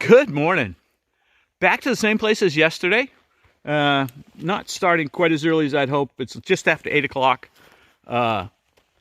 Good morning. Back to the same place as yesterday. Not starting quite as early as I'd hoped. It's just after 8 o'clock.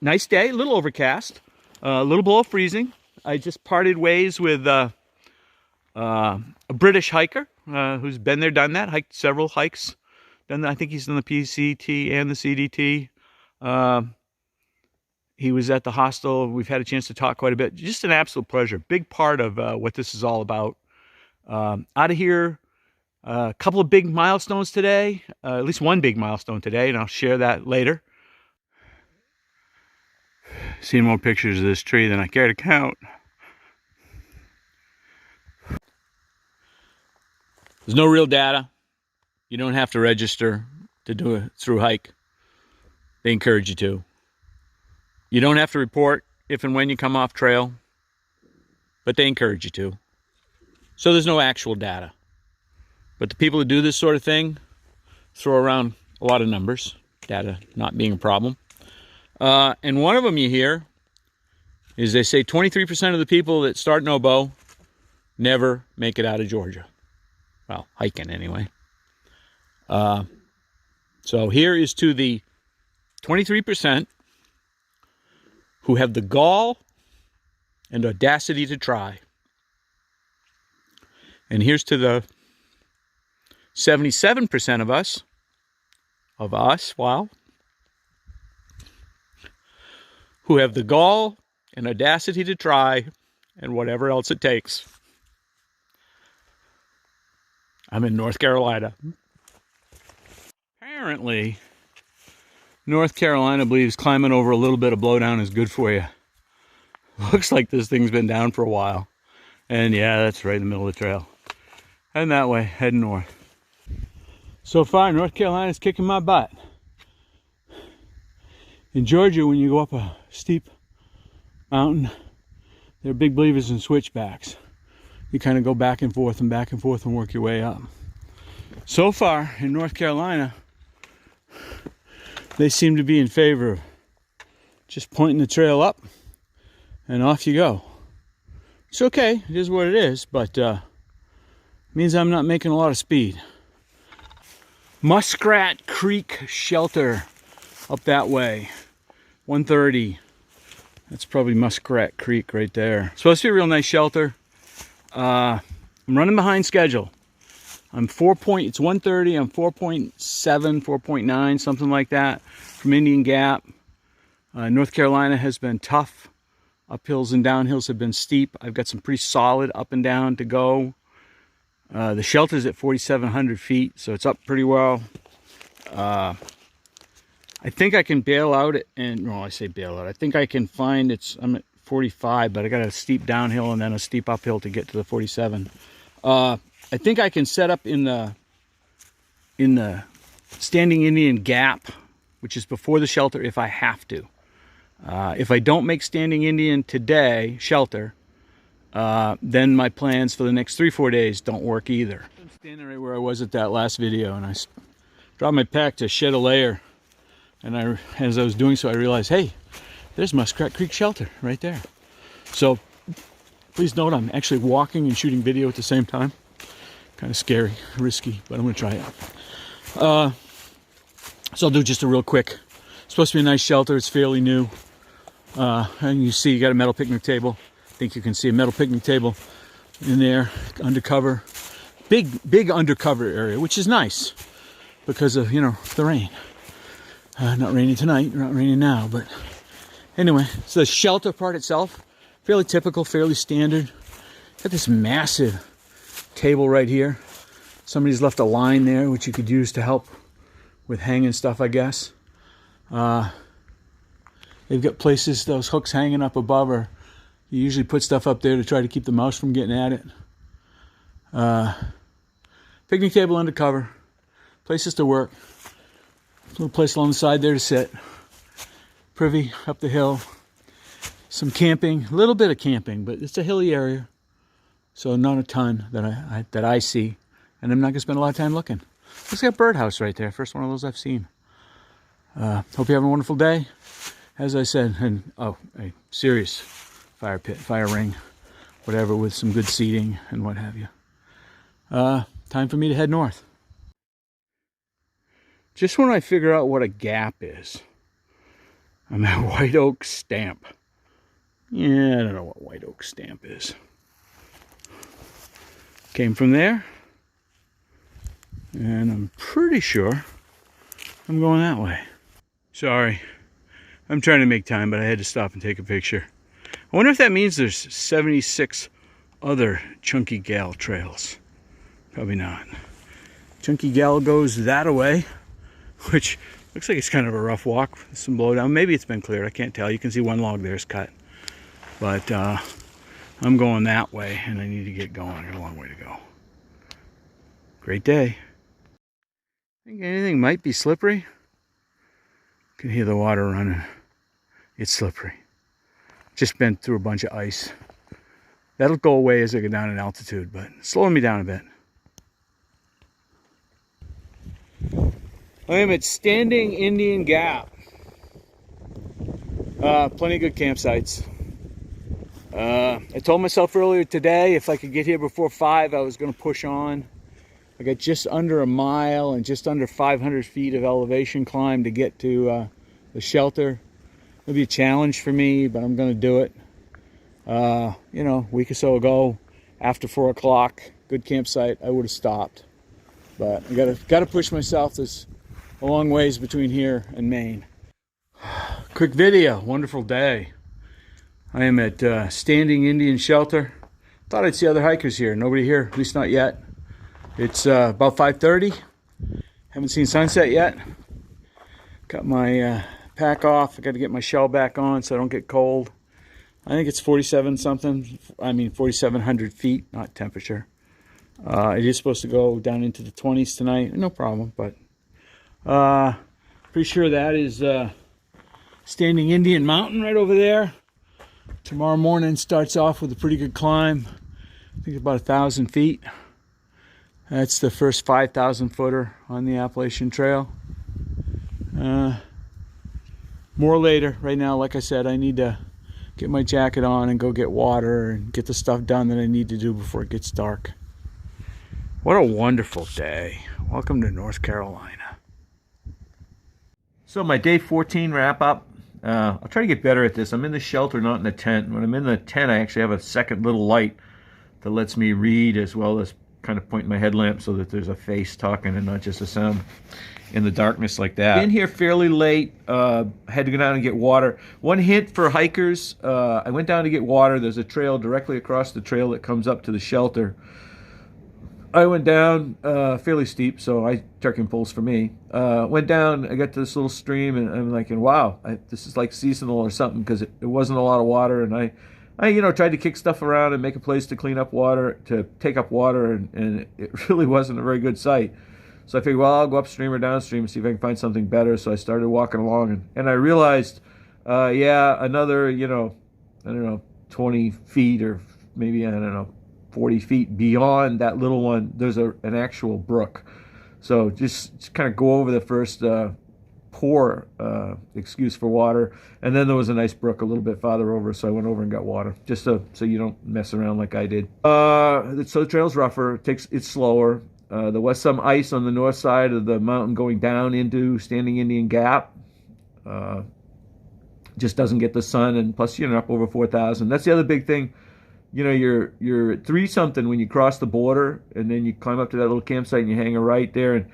Nice day, a little overcast, a little below freezing. I just parted ways with a British hiker who's been there, done that, hiked several hikes. Done that. I think he's done the PCT and the CDT. He was at the hostel. We've had a chance to talk quite a bit. Just an absolute pleasure. Big part of what this is all about. Out of here, a couple of big milestones today. At least one big milestone today, and I'll share that later. Seen more pictures of this tree than I care to count. There's no real data. You don't have to register to do a through hike. They encourage you to. You don't have to report if and when you come off trail, but they encourage you to. So there's no actual data. But the people who do this sort of thing throw around a lot of numbers, data not being a problem. And one of them you hear is they say 23% of the people that start Nobo never make it out of Georgia. Well, hiking anyway. So here is to the 23% who have the gall and audacity to try. And here's to the 77% of us, wow, who have the gall and audacity to try and whatever else it takes. I'm in North Carolina. Apparently, North Carolina believes climbing over a little bit of blowdown is good for you. Looks like this thing's been down for a while. And yeah, that's right in the middle of the trail. Heading that way, heading north. So far, North Carolina's kicking my butt. In Georgia, when you go up a steep mountain, they're big believers in switchbacks. You kind of go back and forth and work your way up. So far, in North Carolina, they seem to be in favor of just pointing the trail up and off you go. It's okay, it is what it is, but means I'm not making a lot of speed. Muskrat Creek shelter up that way, 130. That's probably Muskrat Creek right there. Supposed to be a real nice shelter. I'm running behind schedule. It's 1:30, I'm 4.7, 4.9, something like that from Indian Gap. North Carolina has been tough. Uphills and downhills have been steep. I've got some pretty solid up and down to go. The shelter's at 4,700 feet, so it's up pretty well. I think I can bail out I say bail out. I think I can find I'm at 45, but I got a steep downhill and then a steep uphill to get to the 47. I think I can set up in the Standing Indian Gap, which is before the shelter, if I have to. If I don't make Standing Indian today, shelter, then my plans for the next 3-4 days don't work either. I'm standing right where I was at that last video, and I dropped my pack to shed a layer. And as I was doing so, I realized, hey, there's Muskrat Creek shelter right there. So please note I'm actually walking and shooting video at the same time. Kind of scary, risky, but I'm going to try it. So I'll do just a real quick. It's supposed to be a nice shelter. It's fairly new. And you see you got a metal picnic table. I think you can see a metal picnic table in there, undercover. Big undercover area, which is nice because of, the rain. Not raining tonight, not raining now, but anyway, so the shelter part itself, fairly typical, fairly standard. Got this massive table right here. Somebody's left a line there, which you could use to help with hanging stuff, I guess. They've got places, those hooks hanging up above, or you usually put stuff up there to try to keep the mouse from getting at it. Picnic table undercover, places to work. Little place along the side there to sit. Privy up the hill. Some camping, a little bit of camping, but it's a hilly area. So not a ton that I see. And I'm not going to spend a lot of time looking. Looks like a birdhouse right there. First one of those I've seen. Hope you have a wonderful day. As I said, a serious fire pit, fire ring. whatever, with some good seating and what have you. Time for me to head north. Just when I figure out what a gap is, I'm at White Oak Stamp. Yeah, I don't know what White Oak Stamp is. Came from there, and I'm pretty sure I'm going that way. Sorry, I'm trying to make time, but I had to stop and take a picture. I wonder if that means there's 76 other Chunky Gal trails. Probably not. Chunky Gal goes that away, which looks like it's kind of a rough walk with some blowdown. Maybe it's been cleared, I can't tell. You can see one log there is cut. But I'm going that way, and I need to get going. I got a long way to go. Great day. I think anything might be slippery. You can hear the water running. It's slippery. Just been through a bunch of ice. That'll go away as I get down in altitude, but it's slowing me down a bit. I am at Standing Indian Gap. Plenty of good campsites. I told myself earlier today if I could get here before 5, I was going to push on. I got just under a mile and just under 500 feet of elevation climb to get to the shelter. It'll be a challenge for me, but I'm going to do it. You know, a week or so ago, after 4 o'clock, good campsite, I would have stopped. But I gotta push myself. There's a long ways between here and Maine. Quick video, wonderful day. I am at Standing Indian Shelter. Thought I'd see other hikers here. Nobody here, at least not yet. It's about 5:30. Haven't seen sunset yet. Got my pack off. I got to get my shell back on so I don't get cold. I think it's 47 something. I mean 4,700 feet, not temperature. It is supposed to go down into the 20s tonight. No problem, but pretty sure that is Standing Indian Mountain right over there. Tomorrow morning starts off with a pretty good climb. I think about 1,000 feet. That's the first 5,000 footer on the Appalachian Trail. More later. Right now, like I said, I need to get my jacket on and go get water and get the stuff done that I need to do before it gets dark. What a wonderful day. Welcome to North Carolina. So my day 14 wrap up. I'll try to get better at this. I'm in the shelter, not in the tent. When I'm in the tent, I actually have a second little light that lets me read as well as kind of point my headlamp so that there's a face talking and not just a sound in the darkness like that. In here fairly late. Had to go down and get water. One hint for hikers, I went down to get water. There's a trail directly across the trail that comes up to the shelter. I went down, fairly steep, so turkey pulls for me. Went down, I got to this little stream, and I'm like, wow, this is like seasonal or something, because it wasn't a lot of water, and I tried to kick stuff around and make a place to clean up water, to take up water, and it really wasn't a very good sight. So I figured, well, I'll go upstream or downstream and see if I can find something better. So I started walking along, and I realized, another, I don't know, 20 feet or maybe, 40 feet beyond that little one, there's an actual brook. So just kind of go over the first poor excuse for water, and then there was a nice brook a little bit farther over, so I went over and got water, just so you don't mess around like I did. So the trail's rougher, it's slower. There was some ice on the north side of the mountain going down into Standing Indian Gap. Just doesn't get the sun, and plus you're up over 4,000. That's the other big thing. You're at 3 something when you cross the border, and then you climb up to that little campsite and you hang a right there, and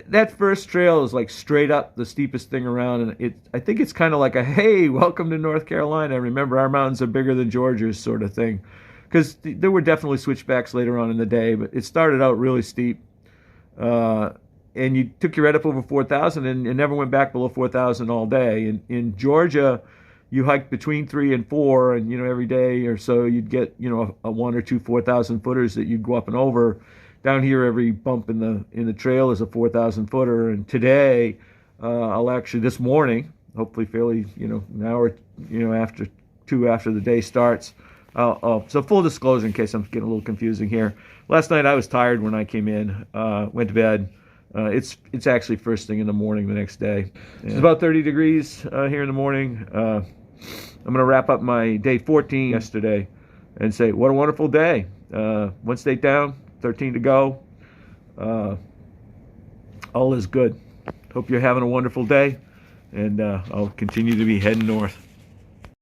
that first trail is like straight up the steepest thing around, and I think it's kind of like a, hey, welcome to North Carolina, remember our mountains are bigger than Georgia's sort of thing, because there were definitely switchbacks later on in the day, but it started out really steep, and you took your head up over 4,000 and never went back below 4,000 all day. In Georgia, you hiked between 3 and 4, and every day or so you'd get a 1 or 2 4,000 footers that you'd go up and over. Down here, every bump in the trail is a 4,000 footer, and today I'll actually, this morning, hopefully fairly an hour after 2 after the day starts. So full disclosure, in case I'm getting a little confusing here, last night I was tired when I came in, went to bed. It's actually first thing in the morning the next day. Yeah. It's about 30 degrees here in the morning. I'm going to wrap up my day 14 yesterday, and say, what a wonderful day. One state down, 13 to go. All is good. Hope you're having a wonderful day, and I'll continue to be heading north.